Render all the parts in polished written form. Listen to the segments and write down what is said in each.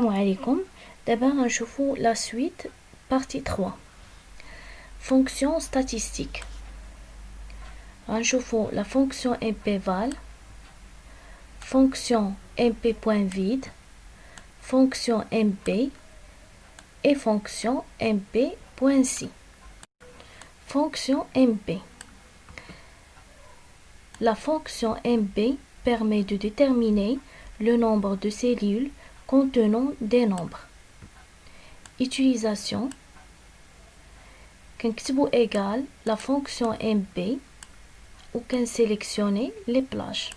السلام عليكم. دابا غنشوفو la suite partie 3 fonction statistique. غنشوفو la fonction mpval, fonction mp.vide, fonction mp et fonction mp.c. Fonction mp. La fonction mp permet de déterminer le nombre de cellules contenant des nombres. Utilisation. كنكتبو égal la fonction mp ou sélectionner les plages.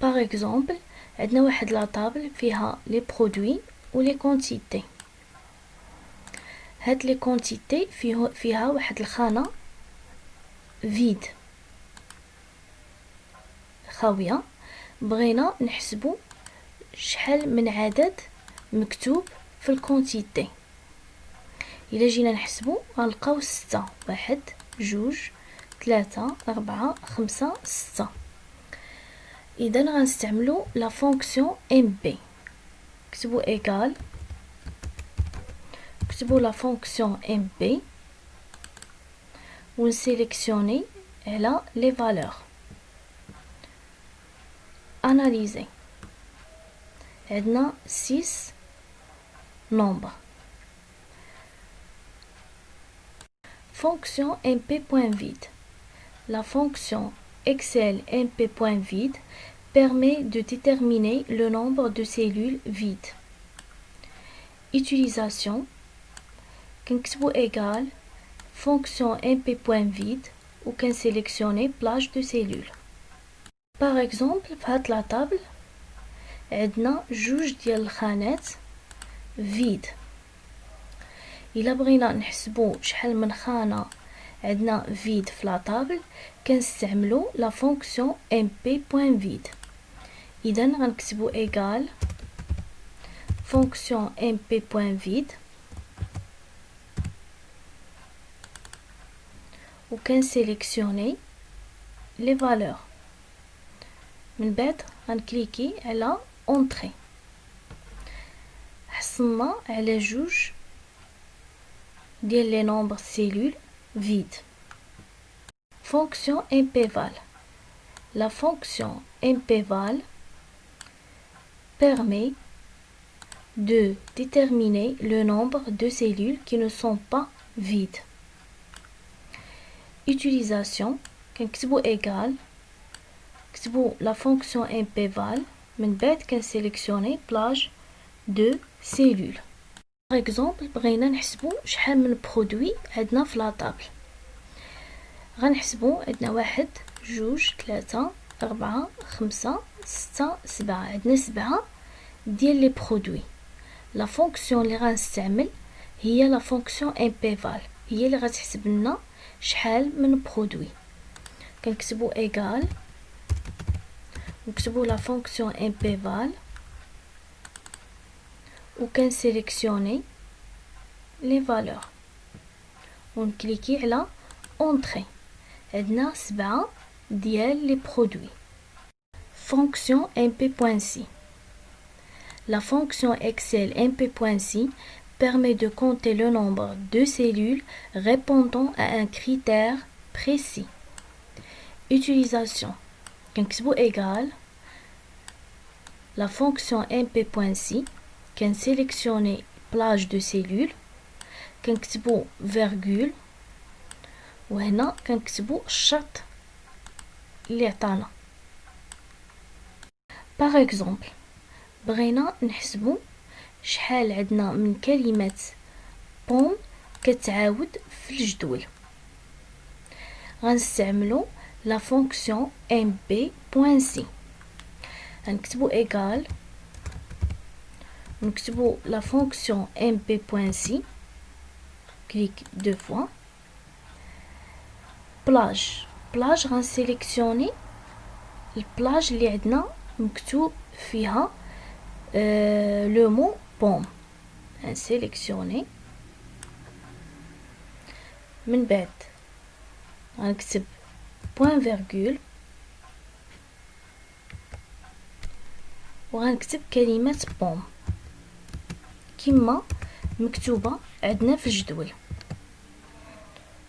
Par exemple, عندنا واحد لا table فيها les produits ou les quantités. هاد les quantités فيها واحد الخانة vide خاوية. بغينا نحسبو شحال من عدد مكتوب في الكونتيتي. إلا جينا نحسبو غنلقاو 6. 1 2 3 4 5 6. إذا غنستعملو لا فونكسيون mp. كتبو égal كتبو لا فونكسيون mp ونسيليكسيوني على لي فالور. analyser. عندنا 6 nombres. Fonction mp.vide. La fonction Excel mp.vide permet de déterminer le nombre de cellules vides. Utilisation. كنكتبو égal fonction mp.vide ou sélectionner plage de cellules. Par exemple, في هاد la table عندنا جوج ديال الخانات فيد. الا بغينا نحسبو شحال من خانه عندنا فيد في لا طابل كنستعملو لا فونكسيون mp.vide. اذا غنكتبو égal فونكسيون mp.vide و كنسيليكسيوني لي فالور. من بعد غنكليكي على اونطري. حصلنا على جوج ديال لي نومبر سيلول vide. Fonction mpval. La fonction mpval permet de déterminer le nombre de cellules qui ne sont pas vides. Utilisation. كنكتبو égal كتبو la fonction mpval من بعد كنسيليكسيوني plage de cellules. Par exemple, بغينا نحسبو شحال من برودوي عندنا في لا طابل. غنحسبو عندنا 1 2 3 4 5 6 7. عندنا 7 ديال لي برودوي. لا فونكسيون اللي غنستعمل هي لا فونكسيون mpval. هي اللي غتحسب لنا شحال من برودوي. كنكتبو égal نكتبو لا فونكسيون mpval و كنسيليكسيوني لي فالور ونكليكي على اونطري. عندنا 7 ديال لي برودوي. فونكسيون mp.c. La fonction Excel mp.c permet de compter le nombre de cellules répondant à un critère précis. Utilisation. كنكتبو égal la fonction mp.c كنسيليكسيوني plage de cellules كنكتبو virgule وهنا كنكتبو الشرط اللي عطانا. par exemple بغينا نحسبو شحال عندنا من كلمة بوم كتعاود في الجدول. غنستعملو لا فونكسيون mp.c. غنكتبو égal نكتبو لا فونكسيون mp.c كليك 2 fois بلاج. بلاج غنسيليكسيوني البلاج اللي عندنا مكتوب فيها لو مو بوم. غنسيليكسيوني من بعد غنكتب بوين فيرغول وغنكتب كلمة بوم. كما مكتوبة عندنا في الجدول.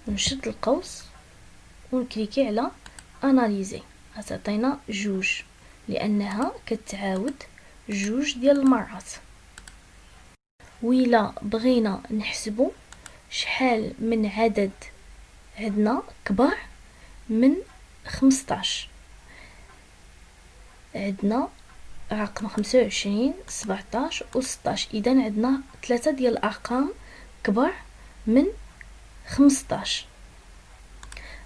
نشد القوس ونكليكي على اناليزي، غتعطينا جوج لانها كتعاود جوج ديال المرات. وإلا بغينا نحسبو شحال من عدد عندنا كبر من 15، عندنا رقم 25 17 و 16، اذا عندنا 3 ديال الارقام كبر من 15.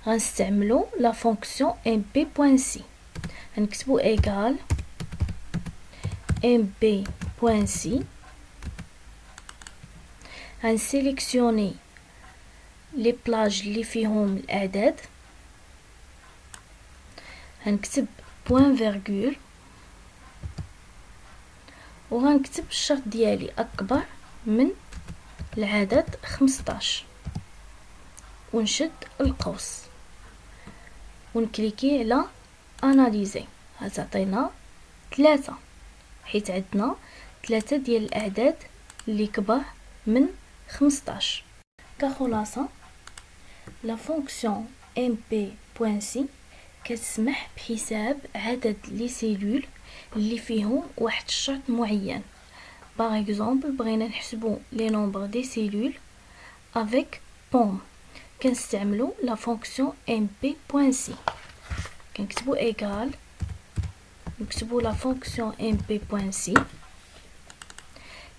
غنستعملو لا فونكسيون mp.c، غنكتبو ايكال mp.c، غنسيليكسيوني لي بلاج اللي فيهم الاعداد، غنكتب بوين فيرغول وغنكتب الشرط ديالي اكبر من العدد 15 ونشد القوس ونكليكي على اناليزي، غتعطينا 3 حيت عندنا 3 ديال الاعداد اللي كبر من 15. كخلاصه لا فونكسيون mp.c كتسمح بحساب عدد لي سيلول اللي فيهم واحد الشرط معين. باغ اكزومبل بغينا نحسبو لي نومبر دي سيلول افيك بوم، كنستعملو لا فونكسيون mp.c، كنكتبو ايكال، نكتبو لا فونكسيون mp.c،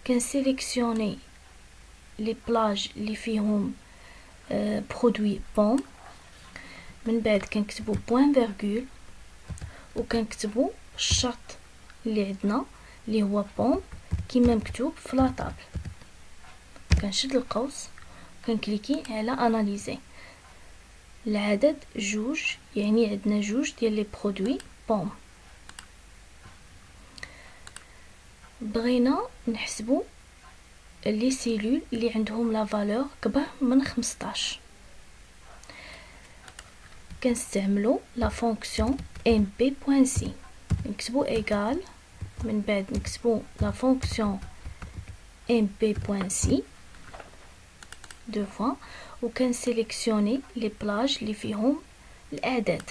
كنسيليكسيوني لي بلاج اللي فيهم برودوي بوم، من بعد كنكتبو بوين فيرغول وكنكتبو الشرط اللي عندنا اللي هو بوم كما مكتوب في لا طابل. كنشد القوس كنكليكي على اناليزي، العدد جوج يعني عندنا جوج ديال لي برودوي بوم. بغينا نحسبو لي سيلول اللي عندهم لا فالور كبر من 15، كنستعملو لا فونكسيون mp.c، نكتبو ايكال، من بعد نكتبو لا فونكسيون mp.c دو فوا وكنسيليكسيوني لي بلاج اللي فيهم الاعداد،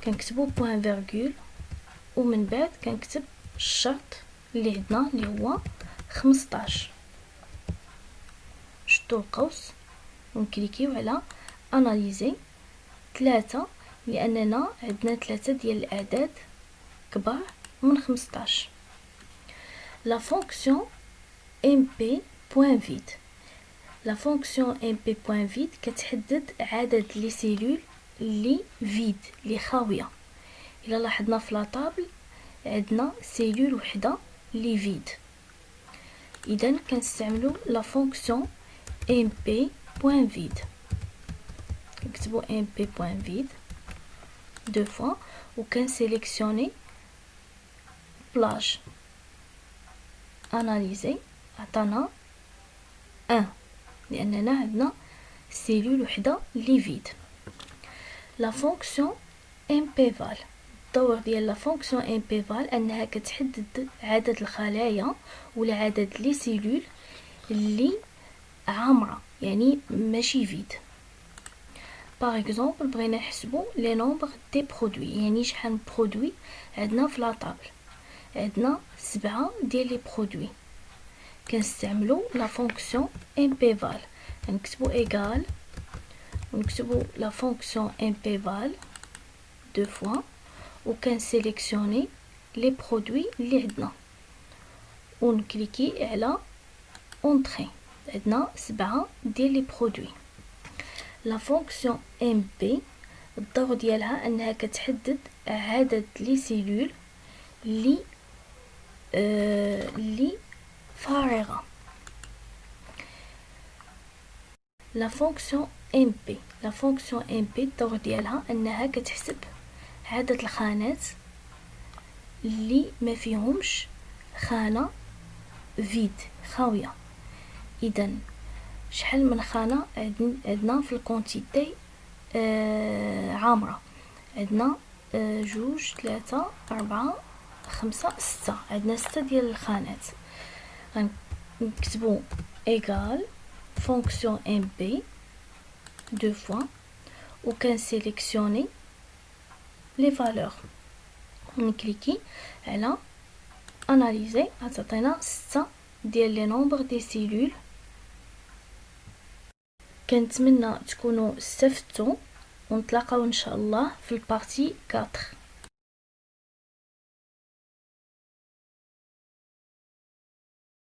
كنكتبو بوين فيرغول ومن بعد كنكتب الشرط اللي عندنا اللي هو 15، نشدو القوس ونكليكيو على اناليزي 3 لاننا عندنا 3 ديال الاعداد كبر من 15. لا فونكسيون mp.vid، لا فونكسيون mp.vid كتحدد عدد لي سيلول اللي فيد اللي خاويه. الا لاحظنا في لا طابل عندنا سيلول وحده اللي فيد، اذا كنستعملو لا فونكسيون mp.vid، نكتبو mp.vid دو فوا وكنسيليكسيوني بلاج اناليزي، عطانا 1 لاننا عندنا سيلول وحده اللي فيد. لا فونكسيون mp_val، الدور ديال لا فونكسيون mp_val انها كتحدد عدد الخلايا ولا عدد لي سيلول اللي عامره يعني ماشي فيد. باغ اكزومبل بغينا نحسبو لي نومبر دي برودوي، يعني شحال من برودوي عندنا في لا طابل، عندنا 7 ديال لي برودوي، كنستعملو لا فونكسيون mp_val، نكتبو ايكال ونكتبو لا فونكسيون mp_val دو فوا وكنسيليكسيوني لي برودوي اللي عندنا ونكليكي على اونطري، عندنا 7 ديال لي برودوي. لا فونكسيون mp الدور ديالها انها كتحدد عدد لي سيلول اللي فارغه. لا فونكسيون mp، لا فونكسيون mp الدور ديالها انها كتحسب عدد الخانات اللي ما فيهمش خانه فيد خاويه. اذا شحال من خانه عندنا في الكونتيتي عامره، عندنا 2 3 4 5 6، عندنا 6 ديال الخانات. غنكتبو égal fonction mb deux fois وكنسيليكسيوني لي فالور ونكليكي على اناليزي. غتعطينا 6 ديال لي نومبر دي سيلول. كنتمنى تكونوا استفدتوا ونتلاقاو ان شاء الله في البارتي 4.